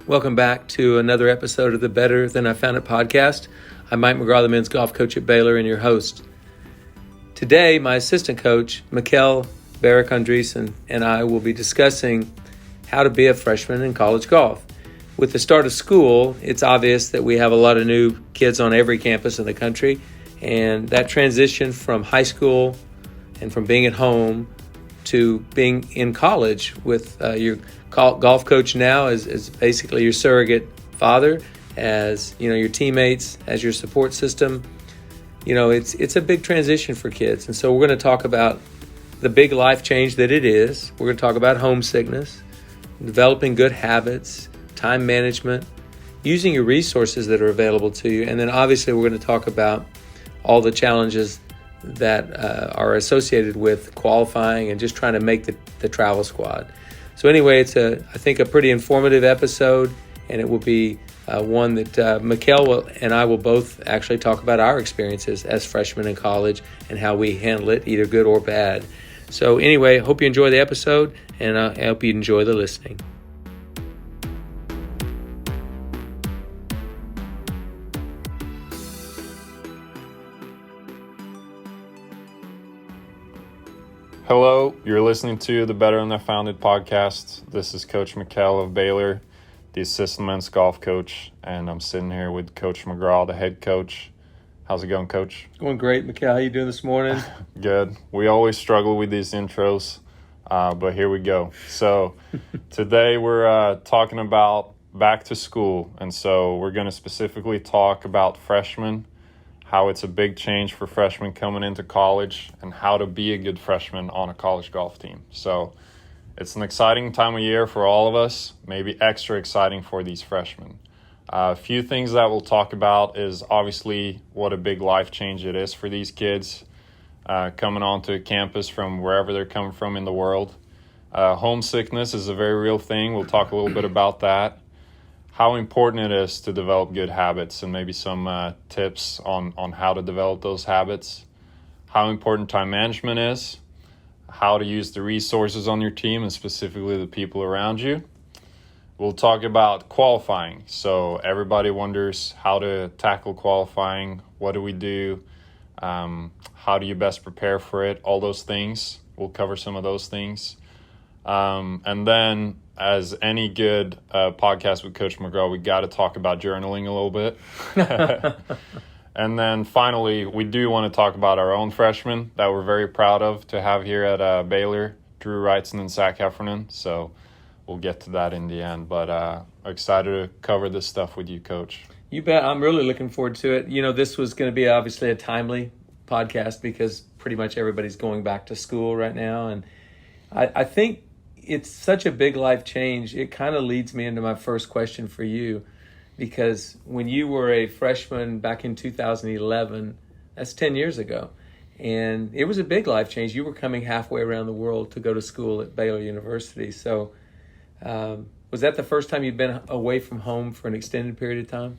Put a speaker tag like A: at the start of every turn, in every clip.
A: Welcome back to another episode of the Better Than I Found It podcast. I'm Mike McGraw, the men's golf coach at Baylor, and your host. Today, my assistant coach, Mikkel, Bjerch-Andresen, and I will be discussing how to be a freshman in college golf. With the start of school, it's obvious that we have a lot of new kids on every campus in the country, and that transition from high school and from being at home to being in college with your golf coach now is basically your surrogate father, as your teammates, as your support system. It's a big transition for kids, and so we're going to talk about the big life change that it is. We're going to talk about homesickness, developing good habits, time management, using your resources that are available to you, and then obviously we're going to talk about all the challenges that are associated with qualifying and just trying to make the travel squad. So anyway, it's I think a pretty informative episode, and it will be one that Mikkel and I will both actually talk about our experiences as freshmen in college and how we handle it, either good or bad. So anyway, hope you enjoy the episode, and I hope you enjoy the listening.
B: Hello, you're listening to the Better Than I Found It podcast. This is Coach Mikkel of Baylor, the assistant men's golf coach, and I'm sitting here with Coach McGraw, the head coach. How's it going, Coach?
A: Going great, Mikkel. How you doing this morning?
B: Good. We always struggle with these intros, but here we go. So today we're talking about back to school, and so we're going to specifically talk about freshmen, how it's a big change for freshmen coming into college, and how to be a good freshman on a college golf team. So it's an exciting time of year for all of us, maybe extra exciting for these freshmen. A few things that we'll talk about is obviously what a big life change it is for these kids coming onto a campus from wherever they're coming from in the world. Homesickness is a very real thing. We'll talk a little bit about that. How important it is to develop good habits, and maybe some tips on how to develop those habits. How important time management is. How to use the resources on your team, and specifically the people around you. We'll talk about qualifying. So everybody wonders how to tackle qualifying. What do we do? How do you best prepare for it? All those things. We'll cover some of those things. And then, as any good podcast with Coach McGraw, we got to talk about journaling a little bit. And then finally, we do want to talk about our own freshmen that we're very proud of to have here at Baylor, Drew Wrightson and Heffernan. So we'll get to that in the end. But excited to cover this stuff with you, Coach.
A: You bet. I'm really looking forward to it. This was going to be obviously a timely podcast because pretty much everybody's going back to school right now. And I think it's such a big life change. It kind of leads me into my first question for you, because when you were a freshman back in 2011, that's 10 years ago, and it was a big life change. You were coming halfway around the world to go to school at Baylor University. So was that the first time you'd been away from home for an extended period of time?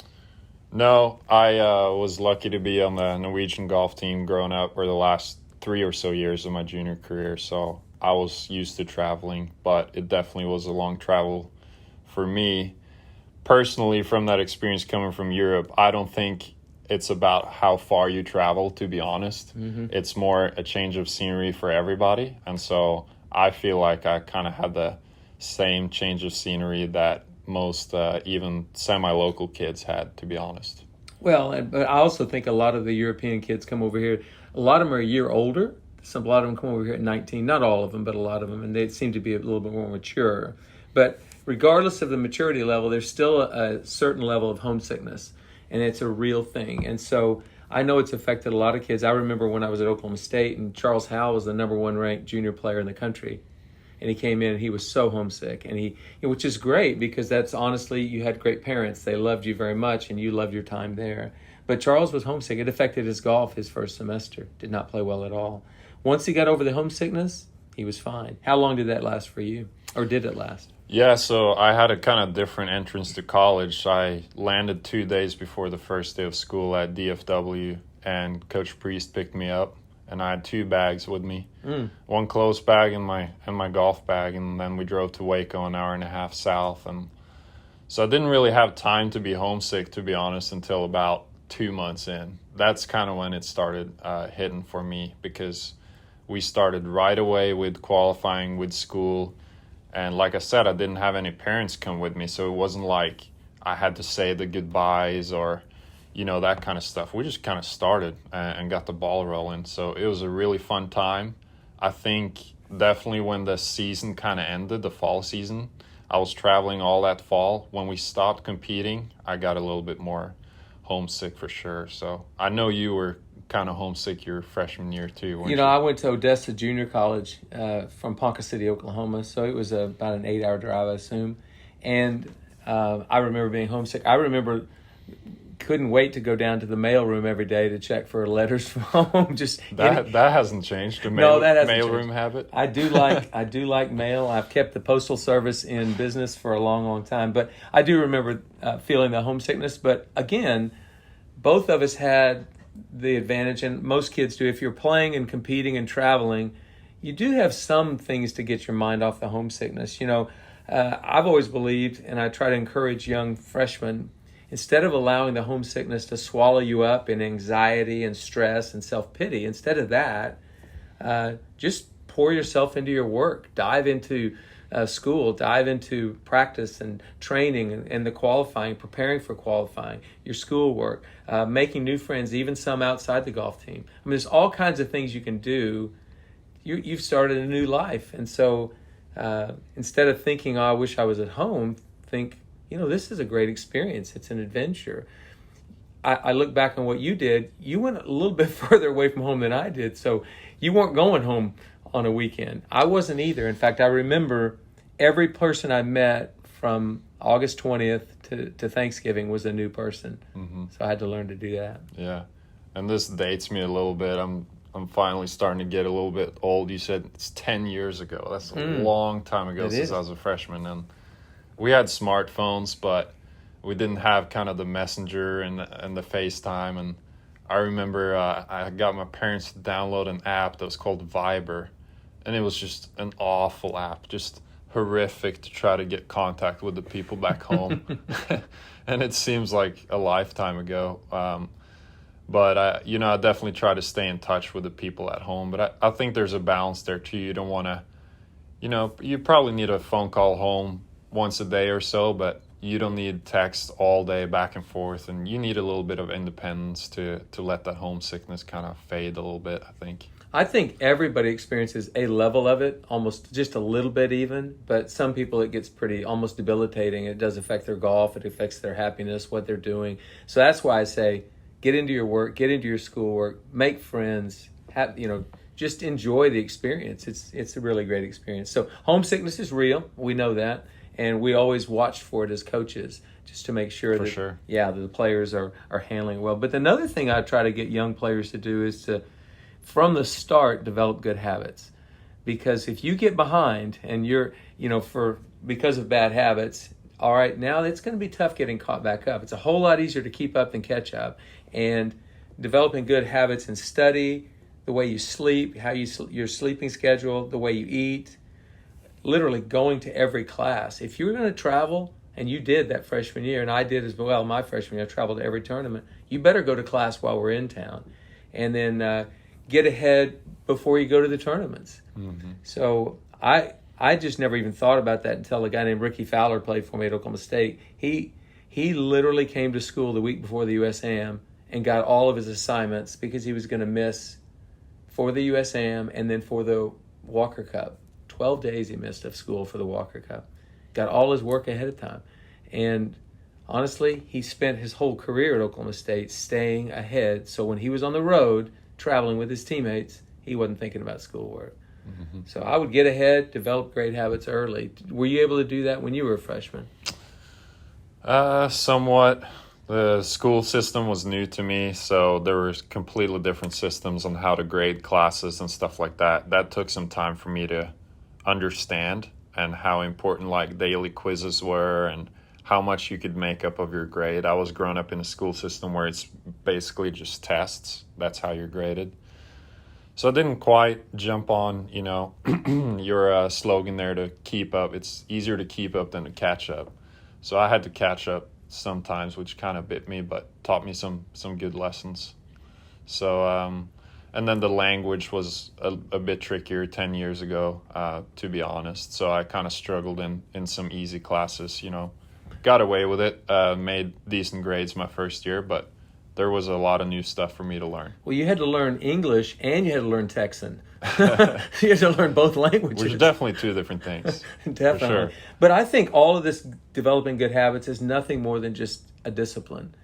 B: No, I was lucky to be on the Norwegian golf team growing up for the last 3 or so years of my junior career. So I was used to traveling, but it definitely was a long travel for me. Personally, from that experience coming from Europe, I don't think it's about how far you travel, to be honest. Mm-hmm. It's more a change of scenery for everybody. And so I feel like I kind of had the same change of scenery that most even semi-local kids had, to be honest.
A: Well, but I also think a lot of the European kids come over here. A lot of them are a year older. A lot of them come over here at 19, not all of them, but a lot of them, and they seem to be a little bit more mature. But regardless of the maturity level, there's still a certain level of homesickness, and it's a real thing. And so I know it's affected a lot of kids. I remember when I was at Oklahoma State, and Charles Howell was the number one ranked junior player in the country, and he came in and he was so homesick, and which is great because that's honestly, you had great parents. They loved you very much, and you loved your time there. But Charles was homesick. It affected his golf his first semester. Did not play well at all. Once he got over the homesickness, he was fine. How long did that last for you? Or did it last?
B: Yeah, so I had a kind of different entrance to college. I landed 2 days before the first day of school at DFW, and Coach Priest picked me up. and I had 2 bags with me, one clothes bag and my golf bag, and then we drove to Waco, an hour and a half south, and So I didn't really have time to be homesick, to be honest, until about 2 months in. That's kind of when it started hitting for me, because we started right away with qualifying with school. And like I said, I didn't have any parents come with me, so it wasn't like I had to say the goodbyes or, that kind of stuff. We just kind of started and got the ball rolling. So it was a really fun time. I think definitely when the season kind of ended, the fall season, I was traveling all that fall. When we stopped competing, I got a little bit more homesick for sure. So I know you were kind of homesick your freshman year too, weren't you?
A: I went to Odessa Junior College from Ponca City, Oklahoma. So it was about an 8-hour drive, I assume. And I remember being homesick. I remember couldn't wait to go down to the mailroom every day to check for letters from home.
B: That hasn't changed. The mailroom habit.
A: I do like mail. I've kept the postal service in business for a long, long time. But I do remember feeling the homesickness. But again, both of us had the advantage, and most kids do. If you're playing and competing and traveling, you do have some things to get your mind off the homesickness. I've always believed, and I try to encourage young freshmen, instead of allowing the homesickness to swallow you up in anxiety and stress and self-pity, instead of that, just pour yourself into your work. Dive into school, dive into practice and training and the qualifying, preparing for qualifying, your schoolwork, making new friends, even some outside the golf team. I mean, there's all kinds of things you can do. You've started a new life. And so instead of thinking, I wish I was at home, think, this is a great experience. It's an adventure. I look back on what you did. You went a little bit further away from home than I did. So you weren't going home on a weekend. I wasn't either. In fact, I remember every person I met from August 20th to Thanksgiving was a new person. Mm-hmm. So I had to learn to do that.
B: Yeah. And this dates me a little bit. I'm finally starting to get a little bit old. You said it's 10 years ago. That's a long time ago since I was a freshman. And we had smartphones, but we didn't have kind of the Messenger and the FaceTime. And I remember I got my parents to download an app that was called Viber. And it was just an awful app, just horrific to try to get contact with the people back home. And it seems like a lifetime ago. But I definitely try to stay in touch with the people at home. But I think there's a balance there too. You don't want to, you probably need a phone call home once a day or so, but you don't need text all day back and forth. And you need a little bit of independence to let that homesickness kind of fade a little bit, I think.
A: I think everybody experiences a level of it, almost just a little bit even, but some people it gets pretty almost debilitating. It does affect their golf, it affects their happiness, what they're doing. So that's why I say get into your work, get into your schoolwork, make friends, just enjoy the experience. It's a really great experience. So homesickness is real, we know that, and we always watch for it as coaches just to make sure that the players are handling it well. But another thing I try to get young players to do is to, from the start, develop good habits. Because if you get behind and you're, because of bad habits, all right, now it's going to be tough getting caught back up. It's a whole lot easier to keep up than catch up. And developing good habits in study, the way you sleep, your sleeping schedule, the way you eat, literally going to every class. If you're going to travel, and you did that freshman year, and I did as well my freshman year, I traveled to every tournament, you better go to class while we're in town. And then get ahead before you go to the tournaments. Mm-hmm. So I just never even thought about that until a guy named Ricky Fowler played for me at Oklahoma State. He literally came to school the week before the USAM and got all of his assignments because he was going to miss for the USAM and then for the Walker Cup. 12 days he missed of school for the Walker Cup. Got all his work ahead of time. And honestly, he spent his whole career at Oklahoma State staying ahead. So when he was on the road traveling with his teammates, he wasn't thinking about schoolwork. Mm-hmm. So I would get ahead, develop great habits early. Were you able to do that when you were a freshman?
B: Somewhat. The school system was new to me, so there were completely different systems on how to grade classes and stuff like that. That took some time for me to understand, and how important like daily quizzes were and how much you could make up of your grade. I was growing up in a school system where it's basically just tests. That's how you're graded. So I didn't quite jump on, your slogan there to keep up. It's easier to keep up than to catch up. So I had to catch up sometimes, which kind of bit me, but taught me some good lessons. So, and then the language was a bit trickier 10 years ago, to be honest. So I kind of struggled in some easy classes, got away with it, made decent grades my first year, but there was a lot of new stuff for me to learn.
A: Well, you had to learn English and you had to learn Texan. You had to learn both languages.
B: Which are definitely two different things.
A: Definitely.
B: For sure.
A: But I think all of this developing good habits is nothing more than just a discipline.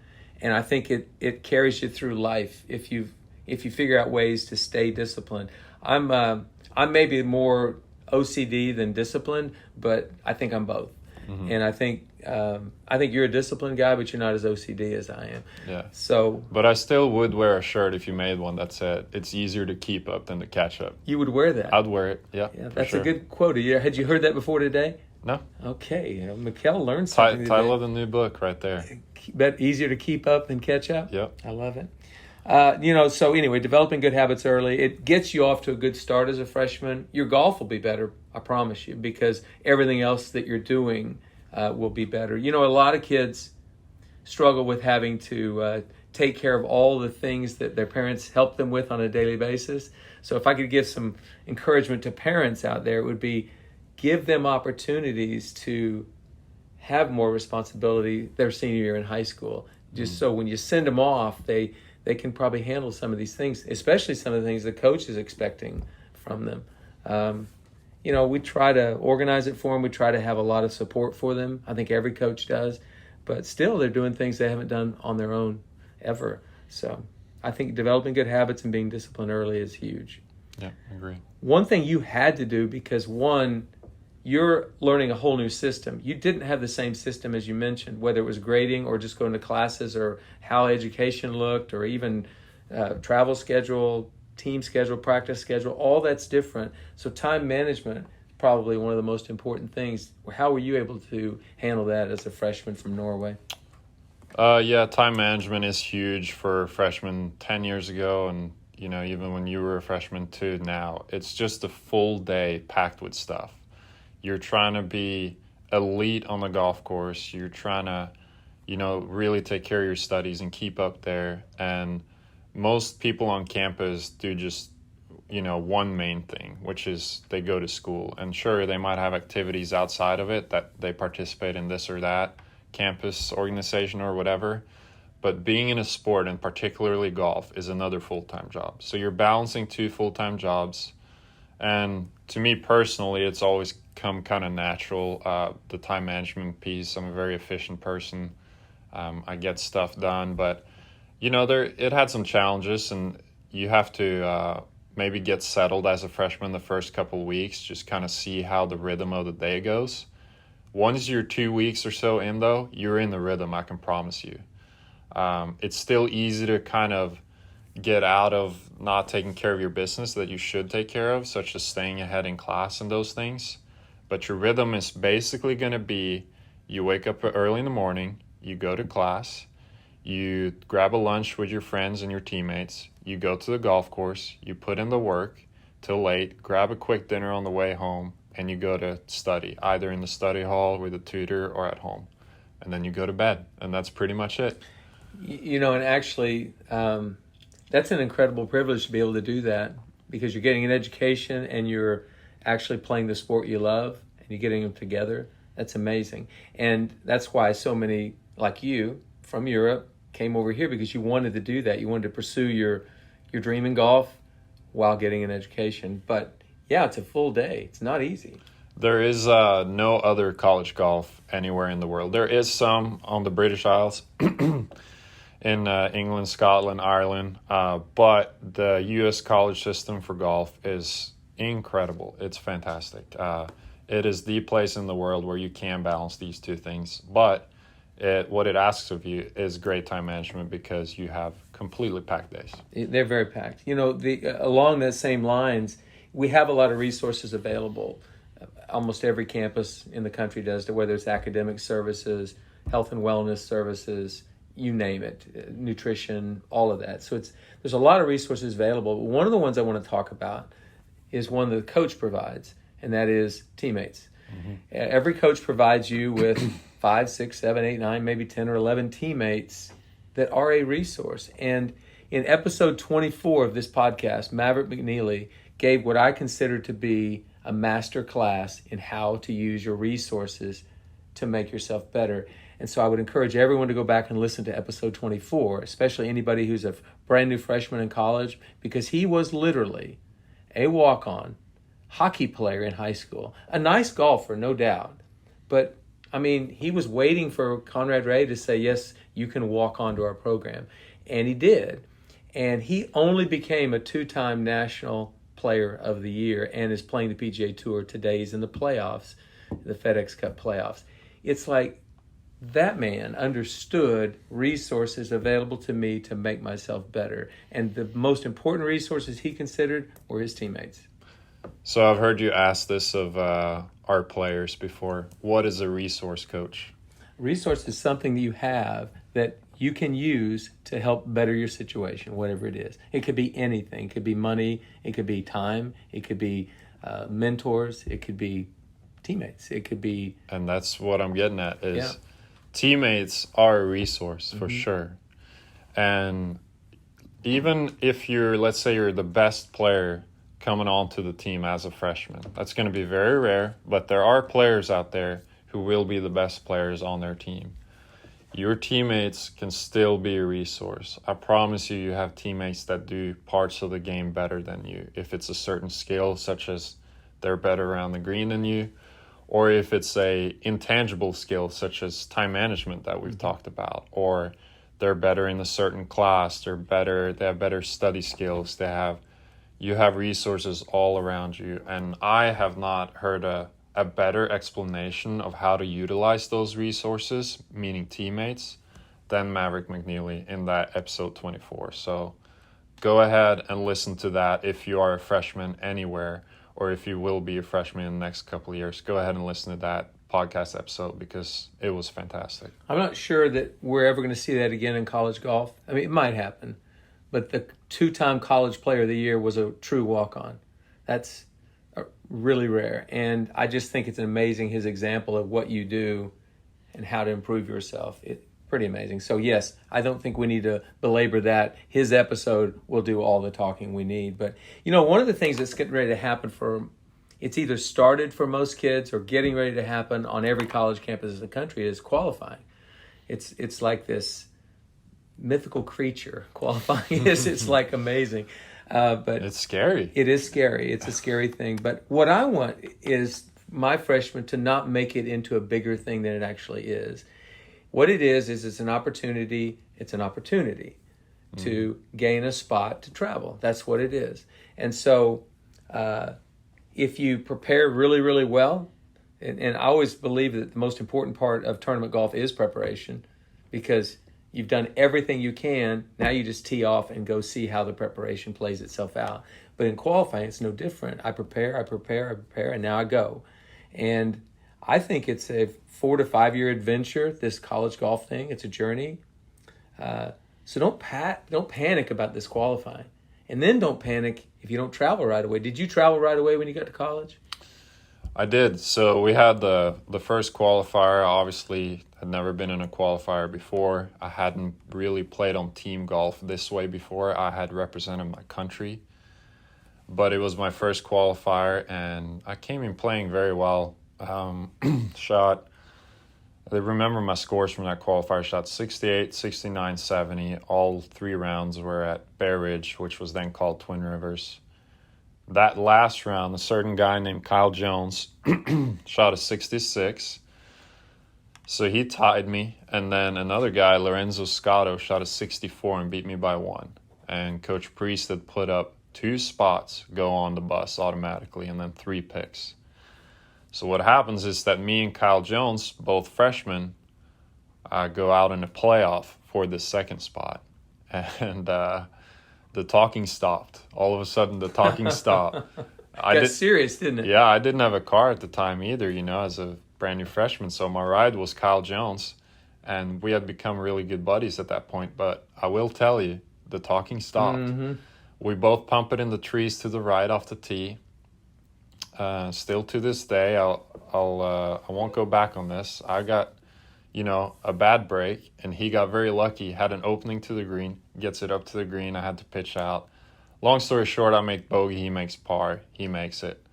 A: And I think it carries you through life if you figure out ways to stay disciplined. I'm maybe more OCD than disciplined, but I think I'm both. Mm-hmm. And I think you're a disciplined guy, but you're not as OCD as I am.
B: Yeah.
A: So,
B: but I still would wear a shirt if you made one that said it's easier to keep up than to catch up.
A: You would wear that?
B: I'd wear it. Yeah.
A: That's
B: sure.
A: a good quote. Had you heard that before today?
B: No.
A: Okay. Mikkel learned something.
B: Title of the new book right there.
A: Bet easier to keep up than catch up.
B: Yep.
A: I love it. So anyway, developing good habits early, it gets you off to a good start as a freshman. Your golf will be better, I promise you, because everything else that you're doing will be better. A lot of kids struggle with having to take care of all the things that their parents help them with on a daily basis. So if I could give some encouragement to parents out there, it would be give them opportunities to have more responsibility their senior year in high school. Just so when you send them off, they can probably handle some of these things, especially some of the things the coach is expecting from them. We try to organize it for them. We try to have a lot of support for them. I think every coach does. But still, they're doing things they haven't done on their own ever. So I think developing good habits and being disciplined early is huge.
B: Yeah, I agree.
A: One thing you had to do, because you're learning a whole new system. You didn't have the same system as you mentioned, whether it was grading or just going to classes or how education looked or even travel schedule, team schedule, practice schedule, all that's different. So time management is probably one of the most important things. How were you able to handle that as a freshman from Norway?
B: Time management is huge for freshmen 10 years ago and, even when you were a freshman too now. It's just a full day packed with stuff. You're trying to be elite on the golf course. You're trying to, really take care of your studies and keep up there. And most people on campus do just, one main thing, which is they go to school. And sure, they might have activities outside of it that they participate in this or that campus organization or whatever. But being in a sport, and particularly golf, is another full-time job. So you're balancing two full-time jobs. And to me personally, it's always come kind of natural, the time management piece. I'm a very efficient person. I get stuff done, but it had some challenges, and you have to maybe get settled as a freshman the first couple of weeks, just kind of see how the rhythm of the day goes. Once you're 2 weeks or so in, though, you're in the rhythm, I can promise you. It's still easy to kind of get out of not taking care of your business that you should take care of, such as staying ahead in class and those things. But your rhythm is basically going to be you wake up early in the morning, you go to class, you grab a lunch with your friends and your teammates, you go to the golf course, you put in the work till late, grab a quick dinner on the way home, and you go to study, either in the study hall with a tutor or at home. And then you go to bed, and that's pretty much it.
A: And actually, that's an incredible privilege to be able to do that, because you're getting an education and you're actually playing the sport you love and you're getting them together. That's amazing. And that's why so many like you from Europe came over here, because you wanted to do that. You wanted to pursue your dream in golf while getting an education. But yeah, it's a full day. It's not easy.
B: There is no other college golf anywhere in the world. There is some on the British Isles in England, Scotland, Ireland. But the U.S. college system for golf is incredible. It's fantastic. It is the place in the world where you can balance these two things. But what it asks of you is great time management, because you have completely packed days.
A: They're very packed. Along those same lines, we have a lot of resources available. Almost every campus in the country does, whether it's academic services, health and wellness services, you name it, nutrition, all of that. So there's a lot of resources available. One of the ones I want to talk about is one that the coach provides, and that is teammates. Every coach provides you with 5, 6, 7, 8, 9, maybe 10 or 11 teammates that are a resource. And in episode 24 of this podcast, Maverick McNeely gave what I consider to be a master class in how to use your resources to make yourself better. And so I would encourage everyone to go back and listen to episode 24, especially anybody who's a brand new freshman in college, because he was literally a walk-on hockey player in high school. A nice golfer, no doubt. But, I mean, he was waiting for Conrad Ray to say, yes, you can walk onto our program. And he did. And he only became a 2-time National Player of the Year and is playing the PGA Tour. Today he's in the playoffs, the FedEx Cup playoffs. It's like that man understood resources available to me to make myself better. And the most important resources he considered were his teammates.
B: So I've heard you ask this of our players before. What is a resource coach?
A: Resource is something that you have that you can use to help better your situation, whatever it is. It could be anything. It could be money. It could be time. It could be mentors. It could be teammates. It could be...
B: And that's what I'm getting at is teammates are a resource for sure. And even if let's say you're the best player coming onto the team as a freshman, that's going to be very rare, but there are players out there who will be the best players on their team. Your teammates can still be a resource. I promise you have teammates that do parts of the game better than you. If it's a certain skill, such as they're better around the green than you, or if it's a intangible skill, such as time management that we've talked about, or they're better in a certain class, they have better study skills, you have resources all around you. And I have not heard a better explanation of how to utilize those resources, meaning teammates, than Maverick McNeely in that episode 24. So go ahead and listen to that if you are a freshman anywhere, or if you will be a freshman in the next couple of years. Go ahead and listen to that podcast episode because it was fantastic.
A: I'm not sure that we're ever going to see that again in college golf. I mean, it might happen, but the 2-time college player of the year was a true walk-on. That's really rare. And I just think it's amazing, his example of what you do and how to improve yourself. It's pretty amazing. So yes, I don't think we need to belabor that. His episode will do all the talking we need. But, one of the things that's getting ready to happen it's either started for most kids or getting ready to happen on every college campus in the country is qualifying. It's like this mythical creature. Qualifying it's like amazing. But
B: it's scary.
A: It is scary. It's a scary thing. But what I want is my freshmen to not make it into a bigger thing than it actually is. What it is it's an opportunity. It's an opportunity to gain a spot to travel. That's what it is. And so if you prepare really, really well, and I always believe that the most important part of tournament golf is preparation, because you've done everything you can. Now you just tee off and go see how the preparation plays itself out. But in qualifying, it's no different. I prepare, and now I go. And I think it's a 4 to 5 year adventure, this college golf thing. It's a journey. So don't panic about this qualifying. And then don't panic if you don't travel right away. Did you travel right away when you got to college?
B: I did. So we had the first qualifier. I obviously had never been in a qualifier before. I hadn't really played on team golf this way before. I had represented my country. But it was my first qualifier, and I came in playing very well. I remember my scores from that qualifier. Shot 68, 69, 70. All 3 rounds were at Bear Ridge, which was then called Twin Rivers. That last round, a certain guy named Kyle Jones shot a 66. So he tied me. And then another guy, Lorenzo Scotto, shot a 64 and beat me by 1. And Coach Priest had put up 2 spots go on the bus automatically and then 3 picks. So what happens is that me and Kyle Jones, both freshmen, go out in a playoff for the second spot. And the talking stopped. All of a sudden, the talking stopped.
A: Got serious, didn't it?
B: Yeah, I didn't have a car at the time either, as a brand new freshman. So my ride was Kyle Jones, and we had become really good buddies at that point. But I will tell you, the talking stopped. Mm-hmm. We both pump it in the trees to the right off the tee. Still to this day, I won't go back on this. I got, a bad break, and he got very lucky. Had an opening to the green, gets it up to the green. I had to pitch out. Long story short, I make bogey. He makes par. He makes it.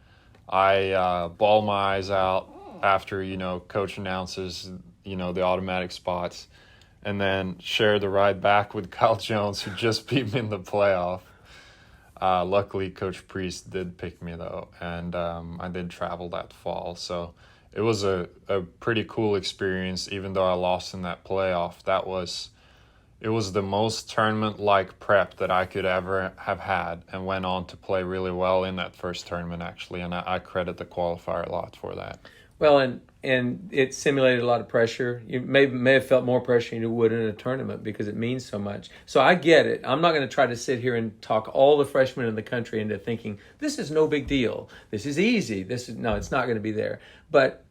B: I ball my eyes out after, coach announces, the automatic spots, and then share the ride back with Kyle Jones, who just beat me in the playoff. Luckily, Coach Priest did pick me, though, and I did travel that fall. So it was a pretty cool experience, even though I lost in that playoff. It was the most tournament-like prep that I could ever have had, and went on to play really well in that first tournament, actually, and I credit the qualifier a lot for that.
A: Well, and it simulated a lot of pressure. You may have felt more pressure than you would in a tournament because it means so much. So I get it. I'm not going to try to sit here and talk all the freshmen in the country into thinking this is no big deal. This is easy. No, it's not going to be there. But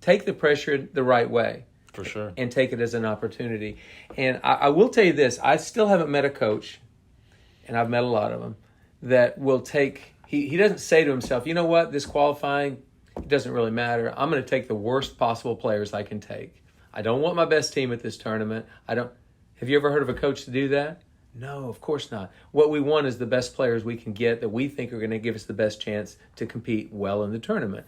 A: take the pressure the right way.
B: For sure.
A: And take it as an opportunity. And I will tell you this. I still haven't met a coach, and I've met a lot of them, that will take, he doesn't say to himself, you know what, this qualifying, it doesn't really matter. I'm going to take the worst possible players I can take. I don't want my best team at this tournament. Have you ever heard of a coach to do that? No, of course not. What we want is the best players we can get that we think are going to give us the best chance to compete well in the tournament.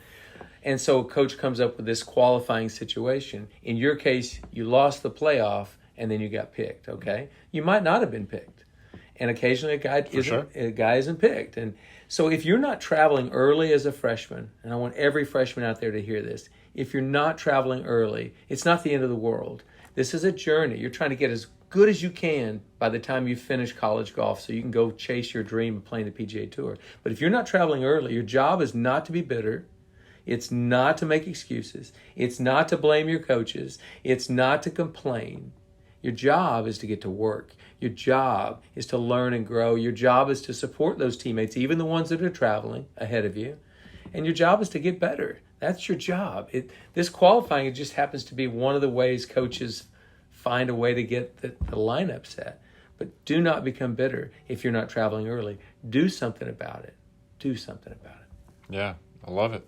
A: And so a coach comes up with this qualifying situation. In your case, you lost the playoff and then you got picked, okay? You might not have been picked. And occasionally a guy isn't picked. And so if you're not traveling early as a freshman, and I want every freshman out there to hear this, if you're not traveling early, it's not the end of the world. This is a journey. You're trying to get as good as you can by the time you finish college golf so you can go chase your dream of playing the PGA Tour. But if you're not traveling early, your job is not to be bitter. It's not to make excuses. It's not to blame your coaches. It's not to complain. Your job is to get to work. Your job is to learn and grow. Your job is to support those teammates, even the ones that are traveling ahead of you. And your job is to get better. That's your job. This qualifying, it just happens to be one of the ways coaches find a way to get the lineup set. But do not become bitter if you're not traveling early. Do something about it. Do something about it.
B: Yeah, I love it.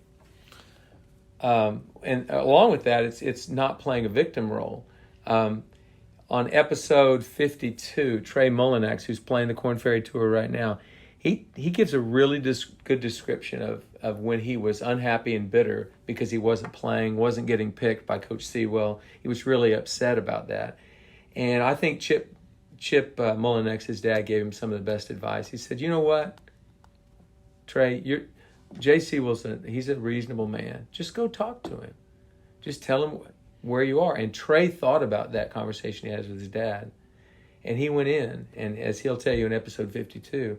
A: And along with that, it's not playing a victim role. On episode 52, Trey Mullinax, who's playing the Korn Ferry Tour right now, he gives a really good description of when he was unhappy and bitter because he wasn't playing, wasn't getting picked by Coach Sewell. He was really upset about that. And I think Chip Mullinax, his dad, gave him some of the best advice. He said, you know what, Trey, J.C. Wilson, he's a reasonable man. Just go talk to him. Just tell him where you are. And Trey thought about that conversation he has with his dad. And he went in, and as he'll tell you in episode 52,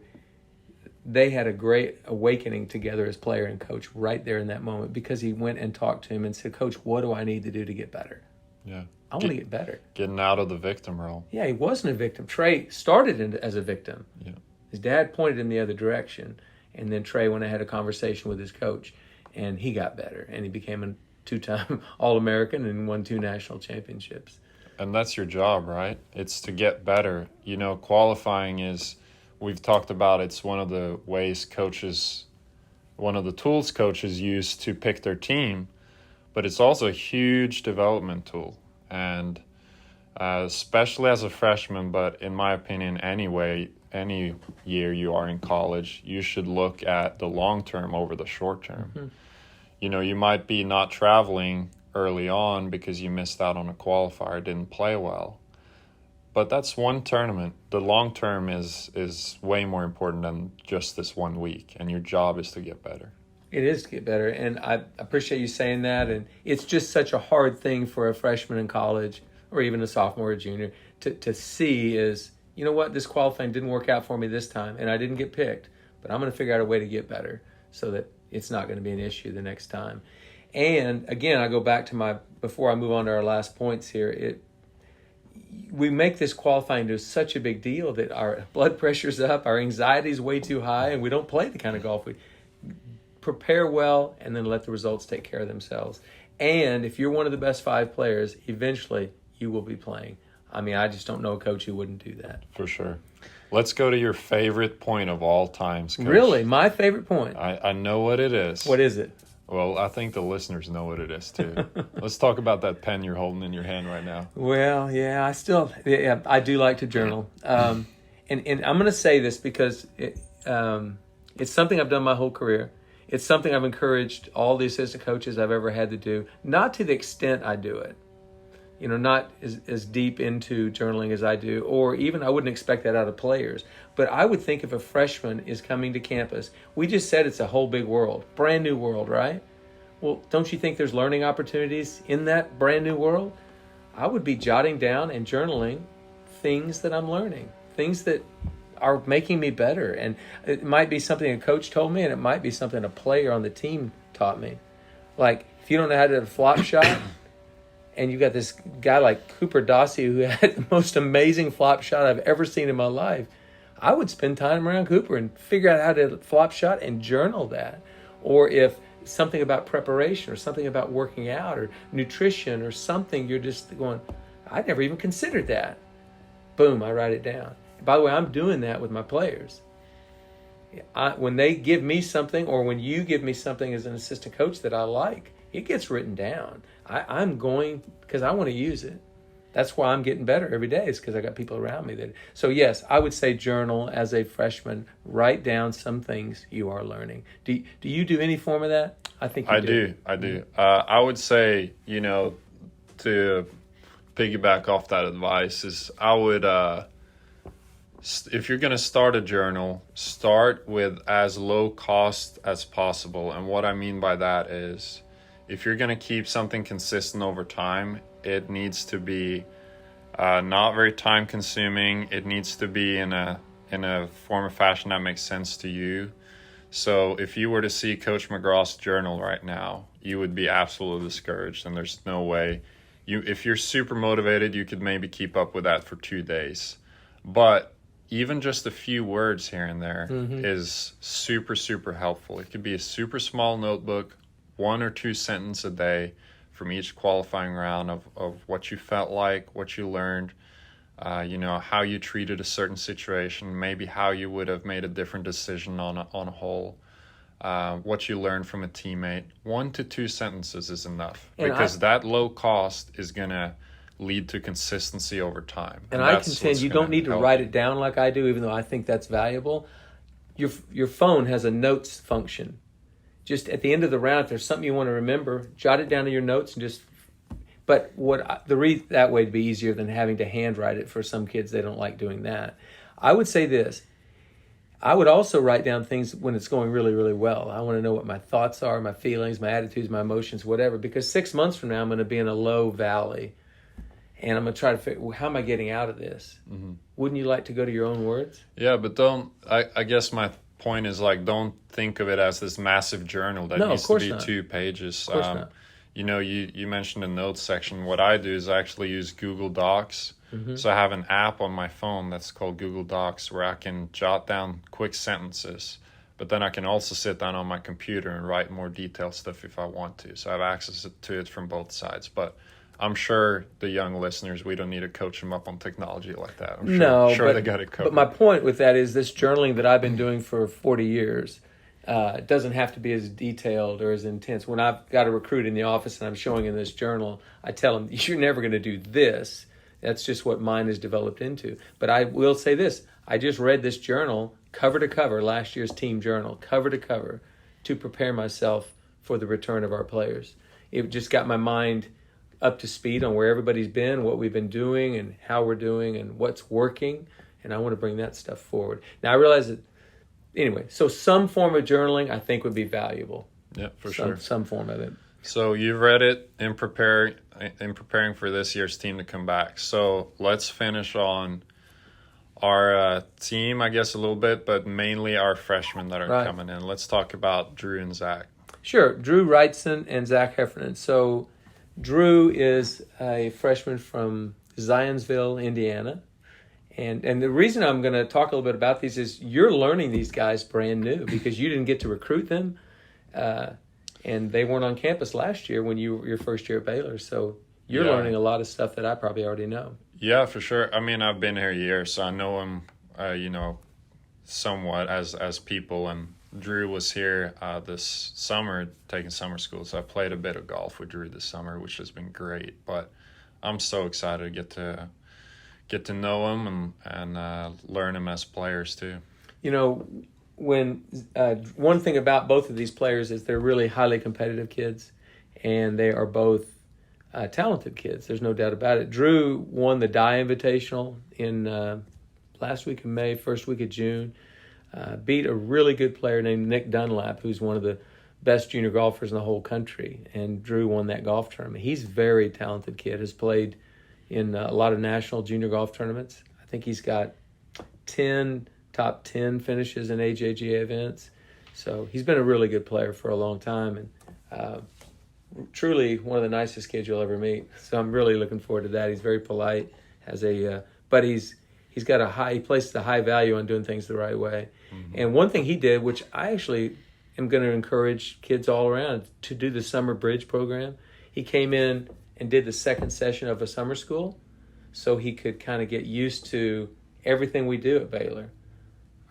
A: they had a great awakening together as player and coach right there in that moment because he went and talked to him and said, Coach, what do I need to do to get better?
B: Yeah.
A: I want to get better.
B: Getting out of the victim role.
A: Yeah, he wasn't a victim. Trey started as a victim.
B: Yeah.
A: His dad pointed him the other direction. And then Trey went and had a conversation with his coach, and he got better, and he became a two-time All-American and won 2 national championships.
B: And that's your job, right? It's to get better. Qualifying is, we've talked about, it's one of the tools coaches use to pick their team, but it's also a huge development tool. And especially as a freshman, but in my opinion anyway, any year you are in college, you should look at the long term over the short term. Mm-hmm. You might be not traveling early on because you missed out on a qualifier, didn't play well. But that's one tournament. The long term is way more important than just this 1 week, and your job is to get better.
A: It is to get better, and I appreciate you saying that. And it's just such a hard thing for a freshman in college or even a sophomore or junior to see is, you know what, this qualifying didn't work out for me this time, and I didn't get picked, but I'm going to figure out a way to get better so that it's not going to be an issue the next time. And again, I go back to before I move on to our last points here, we make this qualifying to such a big deal that our blood pressure's up, our anxiety is way too high, and we don't play the kind of golf we prepare well, and then let the results take care of themselves. And if you're one of the best 5 players, eventually you will be playing. I mean, I just don't know a coach who wouldn't do that.
B: For sure. Let's go to your favorite point of all times, Coach.
A: Really? My favorite point?
B: I know what it is.
A: What is it?
B: Well, I think the listeners know what it is, too. Let's talk about that pen you're holding in your hand right now.
A: Well, yeah, I do like to journal. And I'm going to say this because it's something I've done my whole career. It's something I've encouraged all the assistant coaches I've ever had to do, not to the extent I do it. Not as deep into journaling as I do, or even I wouldn't expect that out of players. But I would think if a freshman is coming to campus, we just said it's a whole big world, brand new world, right? Well, don't you think there's learning opportunities in that brand new world? I would be jotting down and journaling things that I'm learning, things that are making me better. And it might be something a coach told me, and it might be something a player on the team taught me. Like, if you don't know how to flop shot, and you got this guy like Cooper Dossie who had the most amazing flop shot I've ever seen in my life, I would spend time around Cooper and figure out how to flop shot and journal that. Or if something about preparation or something about working out or nutrition or something, you're just going, I never even considered that. Boom, I write it down. By the way, I'm doing that with my players. When they give me something, or when you give me something as an assistant coach that I like, it gets written down. I'm going because I want to use it. That's why I'm getting better every day, is because I got people around me that. So yes, I would say journal as a freshman. Write down some things you are learning. Do you do any form of that? I think you do.
B: I do. I would say, to piggyback off that advice, is I would, if you're going to start a journal, start with as low cost as possible. And what I mean by that is, if you're going to keep something consistent over time, it needs to be not very time consuming. It needs to be in a form of fashion that makes sense to you. So if you were to see Coach McGraw's journal right now, you would be absolutely discouraged, and there's no way. If you're super motivated, you could maybe keep up with that for 2 days. But even just a few words here and there is super, super helpful. It could be a super small notebook, 1 or 2 sentences a day from each qualifying round of what you felt like, what you learned, how you treated a certain situation, maybe how you would have made a different decision on a hole, what you learned from a teammate. 1 to 2 sentences is enough, because that low cost is going to lead to consistency over time.
A: And I contend you don't need to write it down like I do, even though I think that's valuable. Your phone has a notes function. Just at the end of the round, if there's something you want to remember, jot it down in your notes and just. But that way would be easier than having to handwrite it. For some kids, they don't like doing that. I would say this. I would also write down things when it's going really, really well. I want to know what my thoughts are, my feelings, my attitudes, my emotions, whatever. Because 6 months from now, I'm going to be in a low valley, and I'm going to try to figure, well, how am I getting out of this? Mm-hmm. Wouldn't you like to go to your own words?
B: Yeah, but don't. I guess my point is, don't think of it as this massive journal that needs to be not. 2 pages.
A: Of course not.
B: You mentioned the notes section. What I do is I actually use Google Docs. Mm-hmm. So I have an app on my phone that's called Google Docs where I can jot down quick sentences, but then I can also sit down on my computer and write more detailed stuff if I want to. So I have access to it from both sides. But I'm sure the young listeners, we don't need to coach them up on technology like that. I'm sure they got it covered.
A: But my point with that is this journaling that I've been doing for 40 years doesn't have to be as detailed or as intense. When I've got a recruit in the office and I'm showing him this journal, I tell him, you're never going to do this. That's just what mine is developed into. But I will say this. I just read this journal cover to cover, last year's team journal, cover to cover, to prepare myself for the return of our players. It just got my mind up to speed on where everybody's been, what we've been doing, and how we're doing, and what's working. And I want to bring that stuff forward. Now, I realize that, anyway, so some form of journaling I think would be valuable.
B: Yeah, for sure.
A: Some form of it.
B: So you've read it in preparing for this year's team to come back. So let's finish on our team, I guess, a little bit, but mainly our freshmen that are coming in. Let's talk about Drew and Zach.
A: Sure. Drew Wrightson and Zach Heffernan. So Drew is a freshman from Zionsville, Indiana. And the reason I'm going to talk a little bit about these is you're learning these guys brand new because you didn't get to recruit them. And they weren't on campus last year when you were your first year at Baylor. So you're learning a lot of stuff that I probably already know.
B: Yeah, for sure. I mean, I've been here a year, so I know them somewhat as people. And Drew was here this summer taking summer school, so I played a bit of golf with Drew this summer, which has been great. But I'm so excited to get to know him and learn him as players too.
A: When one thing about both of these players is they're really highly competitive kids, and they are both talented kids. There's no doubt about it. Drew won the Dye Invitational in last week of May, first week of June. Beat a really good player named Nick Dunlap, who's one of the best junior golfers in the whole country, and Drew won that golf tournament. He's a very talented kid, has played in a lot of national junior golf tournaments. I think he's got 10 top 10 finishes in AJGA events. So he's been a really good player for a long time, and truly one of the nicest kids you'll ever meet. So I'm really looking forward to that. He's very polite, but he's got he places a high value on doing things the right way. Mm-hmm. And one thing he did, which I actually am going to encourage kids all around to do, the summer bridge program. He came in and did the second session of a summer school so he could kind of get used to everything we do at Baylor.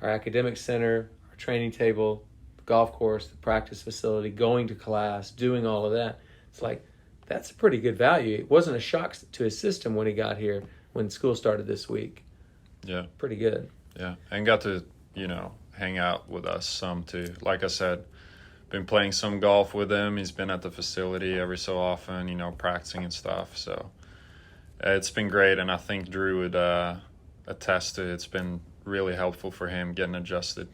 A: Our academic center, our training table, the golf course, the practice facility, going to class, doing all of that. It's like, that's a pretty good value. It wasn't a shock to his system when he got here, when school started this week.
B: Yeah.
A: Pretty good.
B: Yeah. And got to, hang out with us some too. Like I said, been playing some golf with him. He's been at the facility every so often, practicing and stuff. So it's been great. And I think Drew would attest to it. It's been really helpful for him getting adjusted.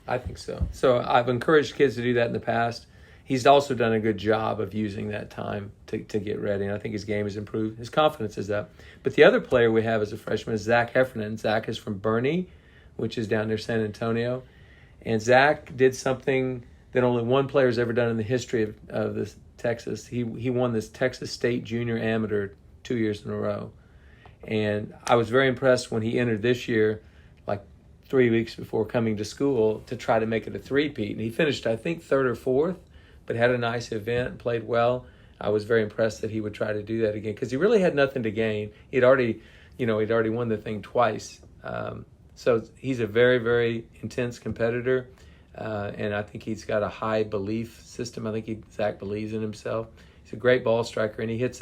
A: I think so. So I've encouraged kids to do that in the past. He's also done a good job of using that time to get ready, and I think his game has improved. His confidence is up. But the other player we have as a freshman is Zach Heffernan. Zach is from Bernie, which is down near San Antonio. And Zach did something that only one player has ever done in the history of this Texas. He won this Texas State Junior Amateur 2 years in a row. And I was very impressed when he entered this year, like 3 weeks before coming to school, to try to make it a three-peat. And he finished, I think, third or fourth, but had a nice event and played well. I was very impressed that he would try to do that again, because he really had nothing to gain. He'd already won the thing twice. So he's a very, very intense competitor, and I think he's got a high belief system. I think Zach believes in himself. He's a great ball striker, and he hits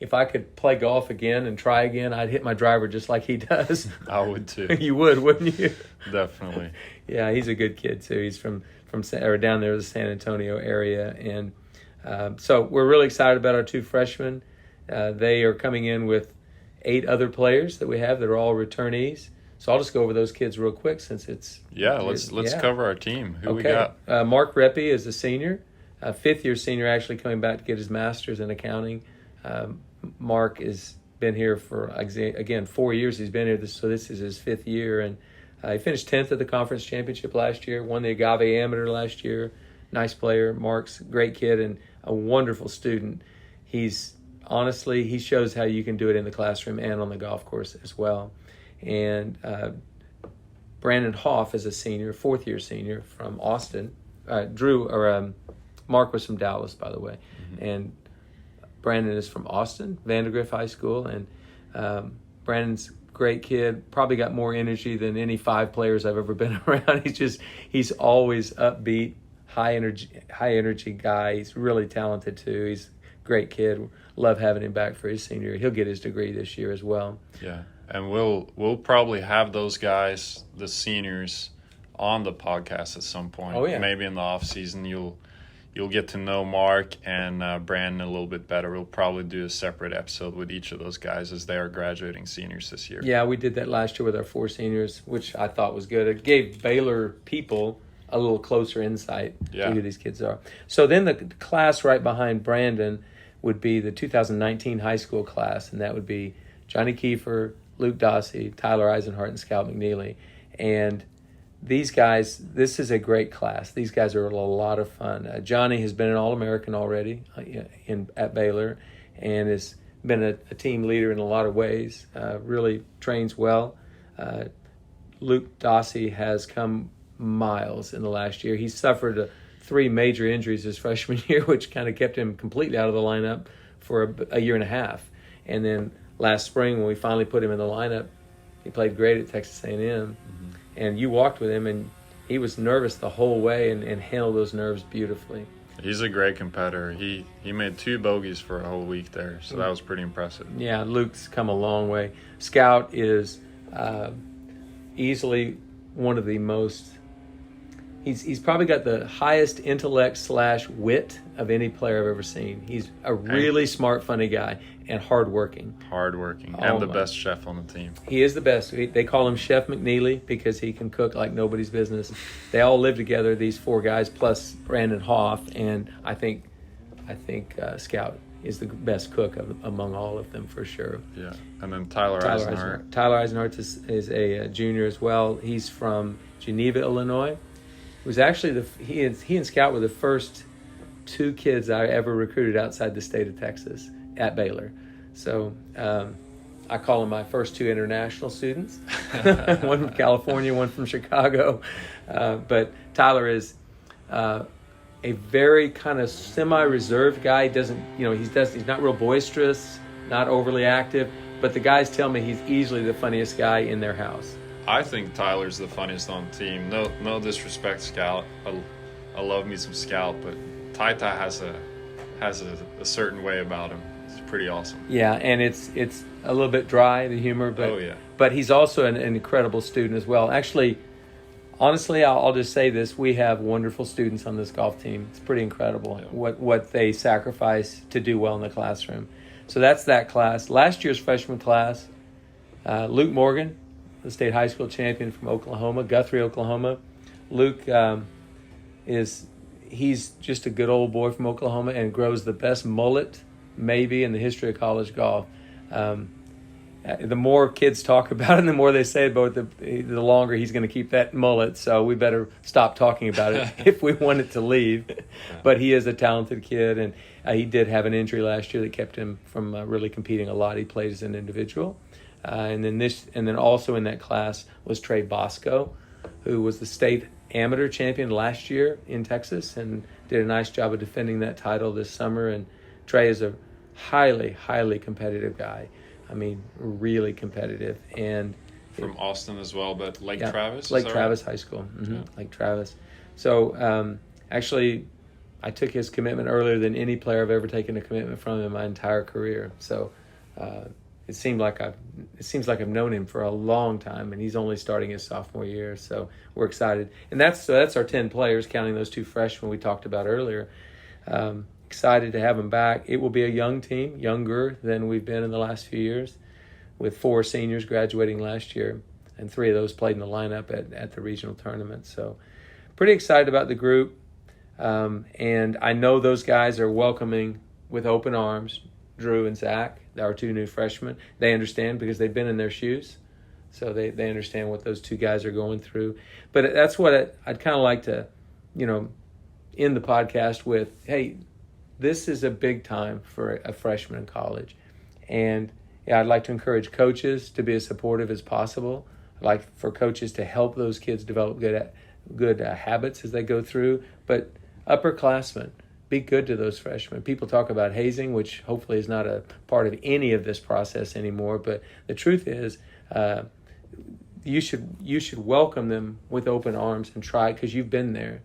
A: if I could play golf again and try again, I'd hit my driver just like he does.
B: I would too.
A: You would, wouldn't you?
B: Definitely.
A: Yeah, he's a good kid too. He's from down there, the San Antonio area, and so we're really excited about our two freshmen. They are coming in with 8 other players that we have that are all returnees. So I'll just go over those kids real quick since it's...
B: Yeah, let's cover our team. Who we got?
A: Mark Reppy is a senior, a fifth-year senior, actually coming back to get his master's in accounting. Mark has been here for, again, 4 years he's been here, so this is his 5th year. And he finished 10th at the conference championship last year, won the Agave Amateur last year. Nice player. Mark's a great kid and a wonderful student. Honestly, he shows how you can do it in the classroom and on the golf course as well. And Brandon Hoff is a senior, 4th-year senior from Austin. Mark was from Dallas, by the way. Mm-hmm. And Brandon is from Austin, Vandergrift High School. And Brandon's a great kid, probably got more energy than any 5 players I've ever been around. He's always upbeat, high energy guy. He's really talented too. He's a great kid. Love having him back for his senior year. He'll get his degree this year as well.
B: Yeah, and we'll probably have those guys, the seniors, on the podcast at some point.
A: Oh yeah.
B: Maybe in the off season you'll get to know Mark and Brandon a little bit better. We'll probably do a separate episode with each of those guys as they are graduating seniors this year.
A: Yeah, we did that last year with our 4 seniors, which I thought was good. It gave Baylor people a little closer insight to who these kids are. So then the class right behind Brandon would be the 2019 high school class, and that would be Johnny Kiefer, Luke Dossie, Tyler Eisenhart, and Scout McNeely. And these guys, this is a great class. These guys are a lot of fun. Johnny has been an All-American already at Baylor and has been a team leader in a lot of ways, really trains well. Luke Dossie has come miles in the last year. He suffered 3 major injuries his freshman year, which kind of kept him completely out of the lineup for a year and a half. And then last spring, when we finally put him in the lineup, He played great at Texas A&M, and you walked with him, and he was nervous the whole way and handled those nerves beautifully.
B: He's a great competitor. He made 2 bogeys for a whole week there, so that was pretty impressive.
A: Yeah, Luke's come a long way. Scout is easily one of the most. He's probably got the highest intellect / wit of any player I've ever seen. He's a really smart, funny guy and hardworking. And the best chef on the team. He is the best. They call him Chef McNeely because he can cook like nobody's business. They all live together, these 4 guys, plus Brandon Hoff, and I think Scout is the best cook among all of them for sure.
B: Yeah, and then Tyler Eisenhart.
A: Tyler Eisenhart is a junior as well. He's from Geneva, Illinois. It was actually he and Scout were the first 2 kids I ever recruited outside the state of Texas at Baylor. So I call them my first 2 international students, one from California, one from Chicago. But Tyler is a very kind of semi-reserved guy. He's not real boisterous, not overly active, but the guys tell me he's easily the funniest guy in their house.
B: I think Tyler's the funniest on the team. No disrespect, Scout. I love me some Scout, but Ty has a certain way about him. It's pretty awesome.
A: Yeah, and it's a little bit dry, the humor, but he's also an incredible student as well. Actually, honestly, I'll just say this: we have wonderful students on this golf team. It's pretty incredible what they sacrifice to do well in the classroom. So that's that class. Last year's freshman class, Luke Morgan, the state high school champion from Oklahoma, Guthrie, Oklahoma. Luke he's just a good old boy from Oklahoma and grows the best mullet maybe in the history of college golf. The more kids talk about it, the more they say about it, the longer he's going to keep that mullet. So we better stop talking about it if we want it to leave. But he is a talented kid, and he did have an injury last year that kept him from really competing a lot. He played as an individual. And then also in that class was Trey Bosco, who was the state amateur champion last year in Texas and did a nice job of defending that title this summer. And Trey is a highly, highly competitive guy. I mean, really competitive. And
B: from Austin as well, but Lake Travis?
A: Lake Travis High School. Mm-hmm. Yeah. Lake Travis. So actually, I took his commitment earlier than any player I've ever taken a commitment from in my entire career. So it seems like I've known him for a long time, and he's only starting his sophomore year. So we're excited, and that's our 10 players, counting those 2 freshmen we talked about earlier. Excited to have them back. It will be a young team, younger than we've been in the last few years, with 4 seniors graduating last year, and 3 of those played in the lineup at the regional tournament. So pretty excited about the group, and I know those guys are welcoming with open arms Drew and Zach, our 2 new freshmen. They understand because they've been in their shoes, so they understand what those 2 guys are going through. But that's what I'd kind of like to, end the podcast with. Hey, this is a big time for a freshman in college, and I'd like to encourage coaches to be as supportive as possible. I'd like for coaches to help those kids develop good habits as they go through. But upperclassmen, be good to those freshmen. People talk about hazing, which hopefully is not a part of any of this process anymore. But the truth is, you should welcome them with open arms and try, because you've been there.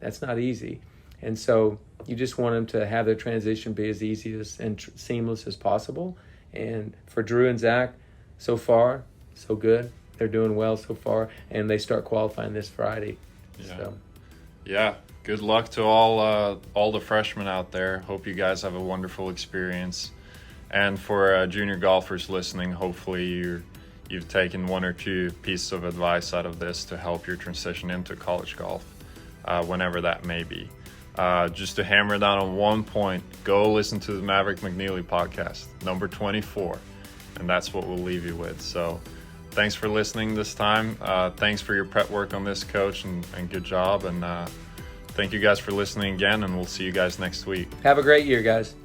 A: That's not easy, and so you just want them to have their transition be as easy and seamless as possible. And for Drew and Zach, so far, so good. They're doing well so far, and they start qualifying this Friday.
B: Yeah.
A: So.
B: Yeah. Good luck to all the freshmen out there. Hope you guys have a wonderful experience. And for junior golfers listening, hopefully you've taken 1 or 2 pieces of advice out of this to help your transition into college golf, whenever that may be. Just to hammer down on one point, go listen to the Maverick McNeely podcast, number 24, and that's what we'll leave you with. So thanks for listening this time. Thanks for your prep work on this, Coach, and good job. And thank you guys for listening again, and we'll see you guys next week.
A: Have a great year, guys.